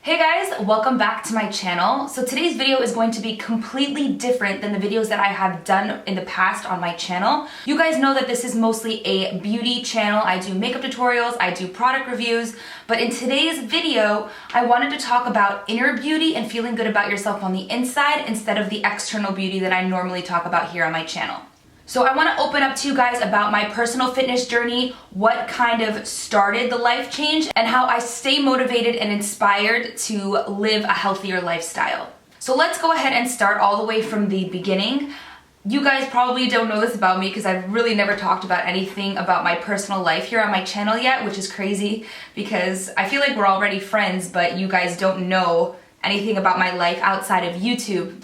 Hey guys, welcome back to my channel. So today's video is going to be completely different than the videos that I have done in the past on my channel. You guys know that this is mostly a beauty channel. I do makeup tutorials, I do product reviews, but in today's video, I wanted to talk about inner beauty and feeling good about yourself on the inside instead of the external beauty that I normally talk about here on my channel. So I want to open up to you guys about my personal fitness journey, what kind of started the life change, and how I stay motivated and inspired to live a healthier lifestyle. So let's go ahead and start all the way from the beginning. You guys probably don't know this about me because I've really never talked about anything about my personal life here on my channel yet, which is crazy because I feel like we're already friends, but you guys don't know anything about my life outside of YouTube.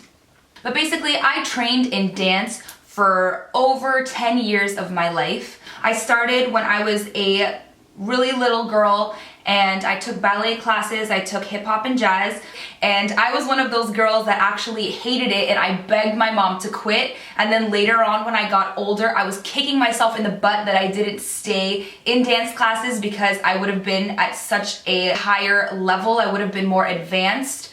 But basically, I trained in dance for over 10 years of my life. I started when I was a really little girl and I took ballet classes, I took hip hop and jazz, and I was one of those girls that actually hated it and I begged my mom to quit. And then later on when I got older, I was kicking myself in the butt that I didn't stay in dance classes because I would have been at such a higher level, I would have been more advanced.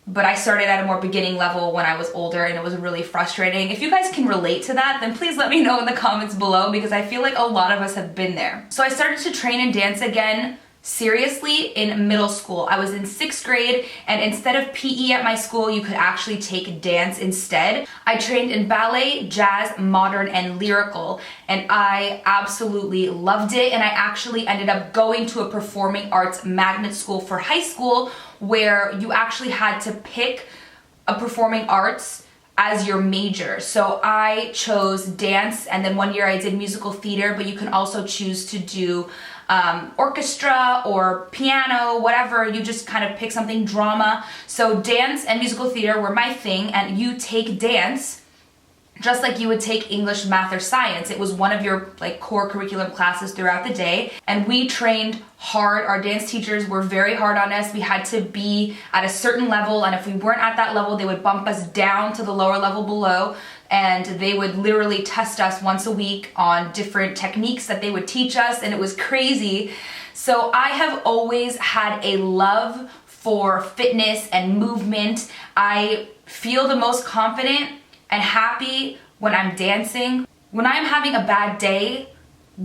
But I started at a more beginning level when I was older and it was really frustrating. If you guys can relate to that, then please let me know in the comments below because I feel like a lot of us have been there. So I started to train and dance again seriously in middle school. I was in 6th grade and instead of PE at my school, you could actually take dance instead. I trained in ballet, jazz, modern, and lyrical, and I absolutely loved it. And I actually ended up going to a performing arts magnet school for high school where you actually had to pick a performing arts as your major. So I chose dance, and then one year I did musical theater, but you can also choose to do orchestra or piano, whatever. You just kind of pick something, drama. So dance and musical theater were my thing, and you take dance just like you would take English, math, or science. It was one of your core curriculum classes throughout the day, and we trained hard. Our dance teachers were very hard on us. We had to be at a certain level, and if we weren't at that level, they would bump us down to the lower level below, and they would literally test us once a week on different techniques that they would teach us, and it was crazy. So I have always had a love for fitness and movement. I feel the most confident and happy when I'm dancing. When I'm having a bad day,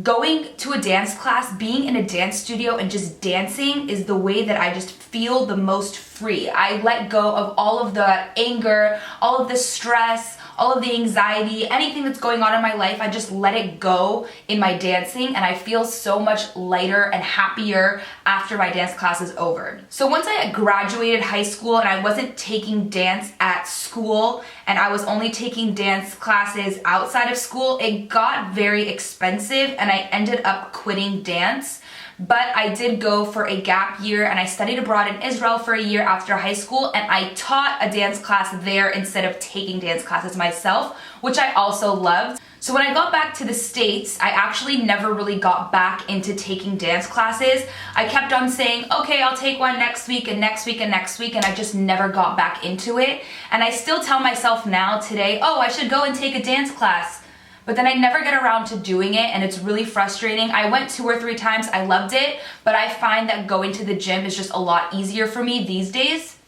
going to a dance class, being in a dance studio and just dancing is the way that I just feel the most free. I let go of all of the anger, all of the stress, all of the anxiety, anything that's going on in my life. I just let it go in my dancing, and I feel so much lighter and happier after my dance class is over. So once I graduated high school and I wasn't taking dance at school and I was only taking dance classes outside of school, it got very expensive and I ended up quitting dance. But I did go for a gap year and I studied abroad in Israel for a year after high school, and I taught a dance class there instead of taking dance classes myself, which I also loved. So when I got back to the States, I actually never really got back into taking dance classes. I kept on saying, okay, I'll take one next week and next week and next week, and I just never got back into it. And I still tell myself now today, oh, I should go and take a dance class. But then I never get around to doing it, and it's really frustrating. I went 2 or 3 times, I loved it, but I find that going to the gym is just a lot easier for me these days.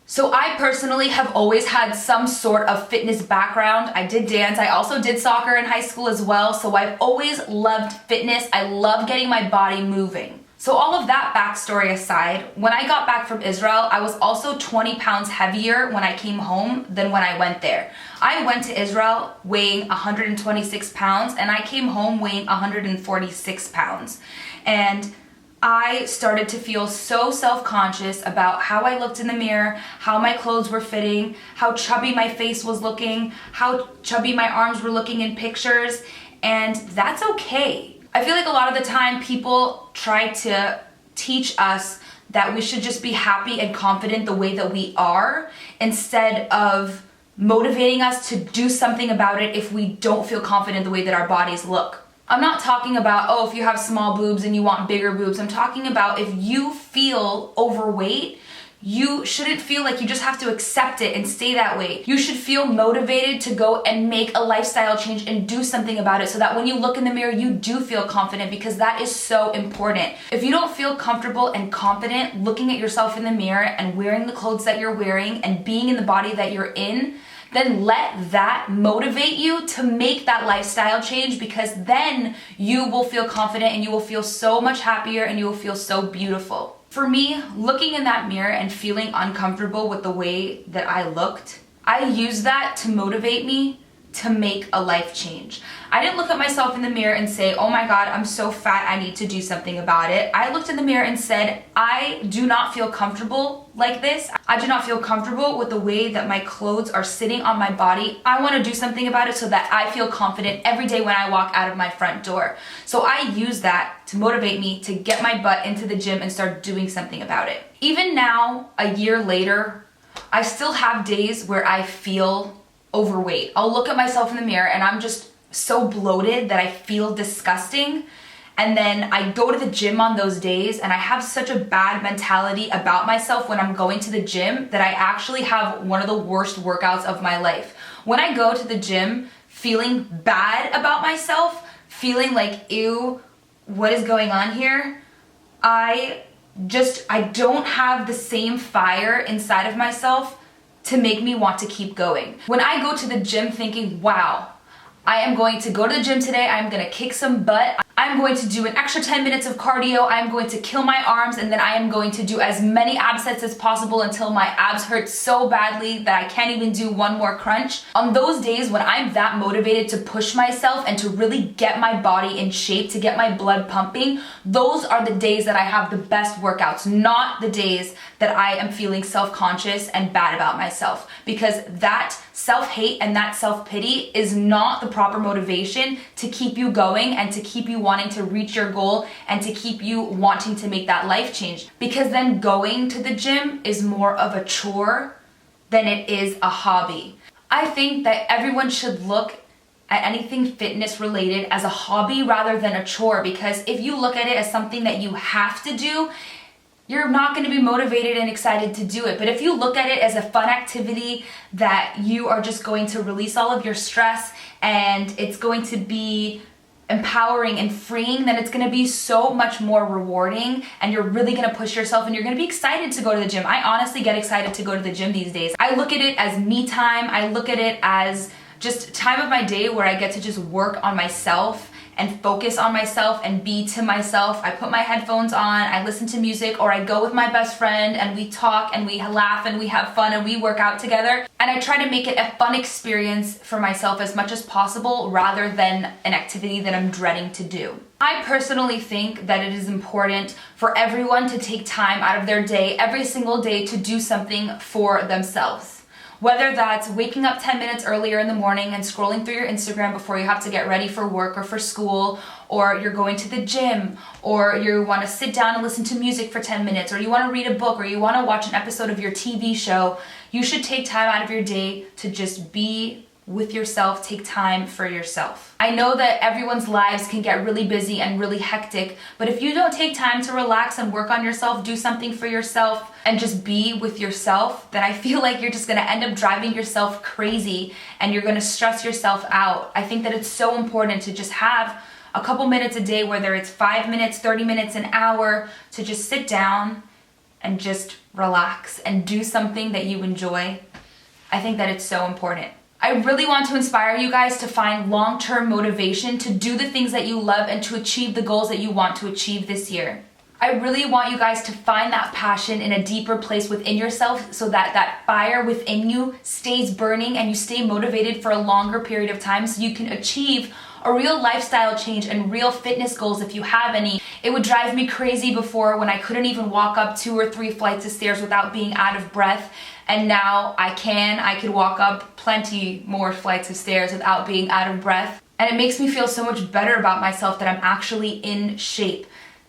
So I personally have always had some sort of fitness background. I did dance, I also did soccer in high school as well, so I've always loved fitness. I love getting my body moving. So all of that backstory aside, when I got back from Israel, I was also 20 pounds heavier when I came home than when I went there. I went to Israel weighing 126 pounds and I came home weighing 146 pounds. And I started to feel so self-conscious about how I looked in the mirror, how my clothes were fitting, how chubby my face was looking, how chubby my arms were looking in pictures, and that's okay. I feel like a lot of the time people try to teach us that we should just be happy and confident the way that we are instead of motivating us to do something about it if we don't feel confident the way that our bodies look. I'm not talking about, oh, if you have small boobs and you want bigger boobs. I'm talking about if you feel overweight, you shouldn't feel like you just have to accept it and stay that way. You should feel motivated to go and make a lifestyle change and do something about it so that when you look in the mirror, you do feel confident, because that is so important. If you don't feel comfortable and confident looking at yourself in the mirror and wearing the clothes that you're wearing and being in the body that you're in, then let that motivate you to make that lifestyle change, because then you will feel confident and you will feel so much happier and you will feel so beautiful. For me, looking in that mirror and feeling uncomfortable with the way that I looked, I used that to motivate me to make a life change. I didn't look at myself in the mirror and say, oh my God, I'm so fat, I need to do something about it. I looked in the mirror and said, I do not feel comfortable like this. I do not feel comfortable with the way that my clothes are sitting on my body. I want to do something about it so that I feel confident every day when I walk out of my front door. So I use that to motivate me to get my butt into the gym and start doing something about it. Even now, a year later, I still have days where I feel overweight. I'll look at myself in the mirror and I'm just so bloated that I feel disgusting. And then I go to the gym on those days and I have such a bad mentality about myself when I'm going to the gym that I actually have one of the worst workouts of my life. When I go to the gym feeling bad about myself, feeling like, ew, what is going on here? I don't have the same fire inside of myself to make me want to keep going. When I go to the gym thinking, wow, I am going to go to the gym today, I'm gonna kick some butt, I'm going to do an extra 10 minutes of cardio, I'm going to kill my arms, and then I am going to do as many ab sets as possible until my abs hurt so badly that I can't even do one more crunch. On those days when I'm that motivated to push myself and to really get my body in shape, to get my blood pumping, those are the days that I have the best workouts, not the days that I am feeling self-conscious and bad about myself. Because that self-hate and that self-pity is not the proper motivation to keep you going and to keep you wanting to reach your goal and to keep you wanting to make that life change. Because then going to the gym is more of a chore than it is a hobby. I think that everyone should look at anything fitness related as a hobby rather than a chore, because if you look at it as something that you have to do, you're not going to be motivated and excited to do it. But if you look at it as a fun activity that you are just going to release all of your stress and it's going to be empowering and freeing, then it's going to be so much more rewarding and you're really going to push yourself and you're going to be excited to go to the gym. I honestly get excited to go to the gym these days. I look at it as me time. I look at it as just time of my day where I get to just work on myself and focus on myself and be to myself. I put my headphones on, I listen to music, or I go with my best friend and we talk and we laugh and we have fun and we work out together. And I try to make it a fun experience for myself as much as possible rather than an activity that I'm dreading to do. I personally think that it is important for everyone to take time out of their day, every single day, to do something for themselves. Whether that's waking up 10 minutes earlier in the morning and scrolling through your Instagram before you have to get ready for work or for school, or you're going to the gym, or you want to sit down and listen to music for 10 minutes, or you want to read a book, or you want to watch an episode of your TV show, you should take time out of your day to just be with yourself, take time for yourself. I know that everyone's lives can get really busy and really hectic, but if you don't take time to relax and work on yourself, do something for yourself, and just be with yourself, then I feel like you're just gonna end up driving yourself crazy and you're gonna stress yourself out. I think that it's so important to just have a couple minutes a day, whether it's 5 minutes, 30 minutes, an hour, to just sit down and just relax and do something that you enjoy. I think that it's so important. I really want to inspire you guys to find long-term motivation to do the things that you love and to achieve the goals that you want to achieve this year. I really want you guys to find that passion in a deeper place within yourself so that that fire within you stays burning and you stay motivated for a longer period of time so you can achieve a real lifestyle change and real fitness goals if you have any. It would drive me crazy before when I couldn't even walk up 2 or 3 flights of stairs without being out of breath. And now I could walk up plenty more flights of stairs without being out of breath. And it makes me feel so much better about myself that I'm actually in shape.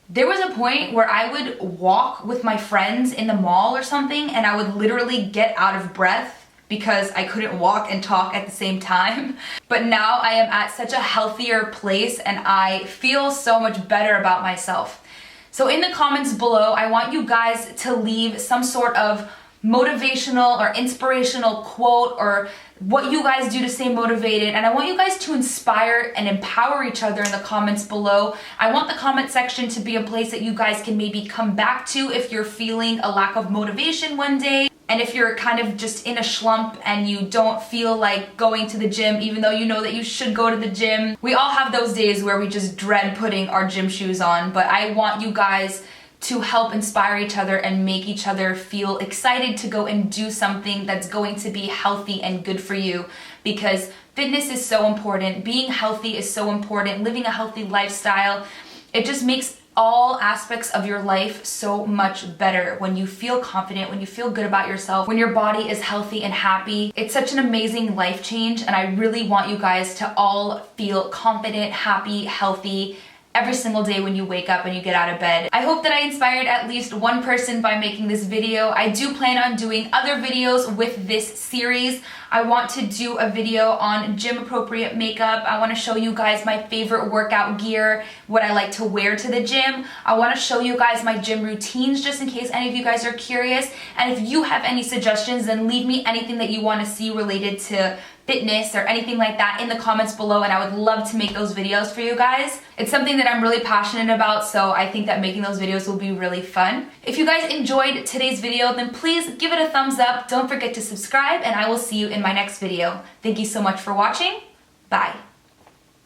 There was a point where I would walk with my friends in the mall or something and I would literally get out of breath because I couldn't walk and talk at the same time. But now I am at such a healthier place and I feel so much better about myself. So in the comments below, I want you guys to leave some sort of motivational or inspirational quote or what you guys do to stay motivated, and I want you guys to inspire and empower each other in the comments below. I want the comment section to be a place that you guys can maybe come back to if you're feeling a lack of motivation one day, and if you're kind of just in a slump and you don't feel like going to the gym even though you know that you should go to the gym. We all have those days where we just dread putting our gym shoes on, but I want you guys to help inspire each other and make each other feel excited to go and do something that's going to be healthy and good for you, because fitness is so important, being healthy is so important, living a healthy lifestyle. It just makes all aspects of your life so much better when you feel confident, when you feel good about yourself, when your body is healthy and happy. It's such an amazing life change, and I really want you guys to all feel confident, happy, healthy, every single day when you wake up and you get out of bed. I hope that I inspired at least one person by making this video. I do plan on doing other videos with this series. I want to do a video on gym appropriate makeup. I want to show you guys my favorite workout gear, what I like to wear to the gym. I want to show you guys my gym routines just in case any of you guys are curious. And if you have any suggestions, then leave me anything that you want to see related to fitness or anything like that in the comments below, and I would love to make those videos for you guys. It's something that I'm really passionate about, so I think that making those videos will be really fun. If you guys enjoyed today's video, then please give it a thumbs up. Don't forget to subscribe, and I will see you in my next video. Thank you so much for watching. Bye.